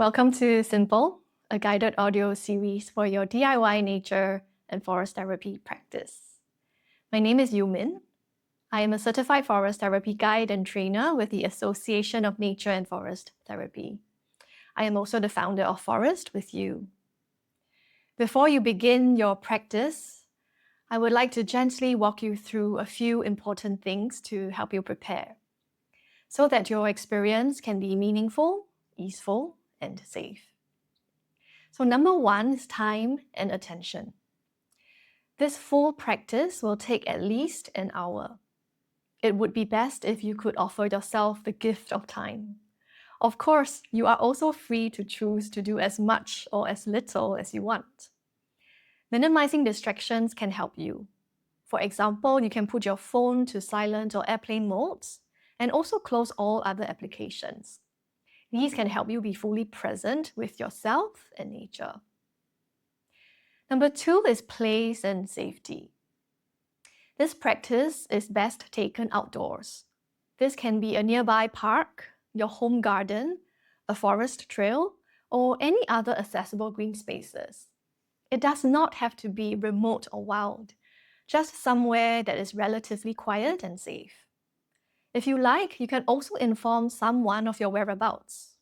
Welcome to Simple, a guided audio series for your DIY nature and forest therapy practice. My name is Youmin. I am a certified forest therapy guide and trainer with the Association of Nature and Forest Therapy. I am also the founder of Forest with You. Before you begin your practice, I would like to gently walk you through a few important things to help you prepare, so that your experience can be meaningful, easeful, and safe. So number one is time and attention. This full practice will take at least an hour. It would be best if you could offer yourself the gift of time. Of course, you are also free to choose to do as much or as little as you want. Minimizing distractions can help you. For example, you can put your phone to silent or airplane modes and also close all other applications. These can help you be fully present with yourself and nature. Number two is place and safety. This practice is best taken outdoors. This can be a nearby park, your home garden, a forest trail, or any other accessible green spaces. It does not have to be remote or wild, just somewhere that is relatively quiet and safe. If you like, you can also inform someone of your whereabouts.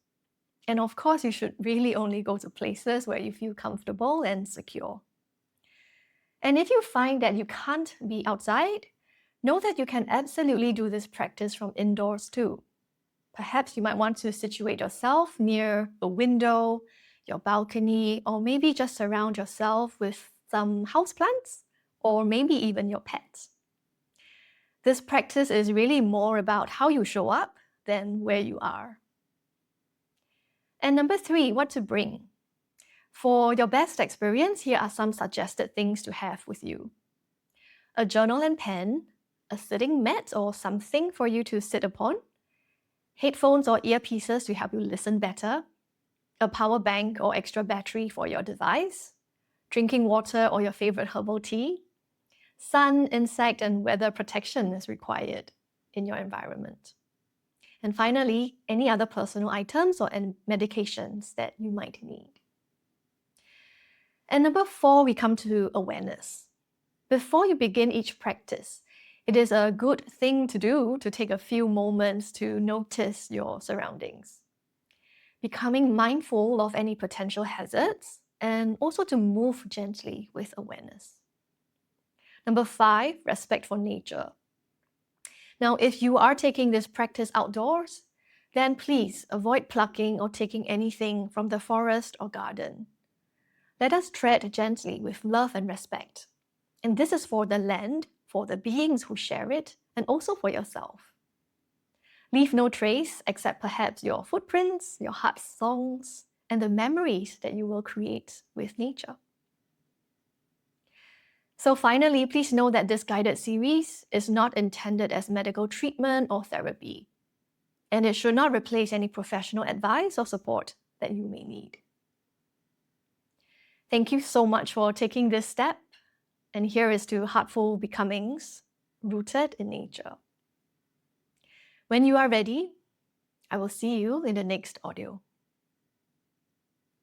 And of course, you should really only go to places where you feel comfortable and secure. And if you find that you can't be outside, know that you can absolutely do this practice from indoors too. Perhaps you might want to situate yourself near a window, your balcony, or maybe just surround yourself with some houseplants, or maybe even your pets. This practice is really more about how you show up than where you are. And number three, what to bring. For your best experience, here are some suggested things to have with you. A journal and pen, a sitting mat or something for you to sit upon, headphones or earpieces to help you listen better, a power bank or extra battery for your device, drinking water or your favorite herbal tea. Sun, insect, and weather protection is required in your environment. And finally, any other personal items or medications that you might need. And number four, we come to awareness. Before you begin each practice, it is a good thing to do to take a few moments to notice your surroundings. Becoming mindful of any potential hazards and also to move gently with awareness. Number five, respect for nature. Now, if you are taking this practice outdoors, then please avoid plucking or taking anything from the forest or garden. Let us tread gently with love and respect. And this is for the land, for the beings who share it, and also for yourself. Leave no trace except perhaps your footprints, your heart's songs, and the memories that you will create with nature. So finally, please know that this guided series is not intended as medical treatment or therapy, and it should not replace any professional advice or support that you may need. Thank you so much for taking this step, and here is to heartful becomings rooted in nature. When you are ready, I will see you in the next audio.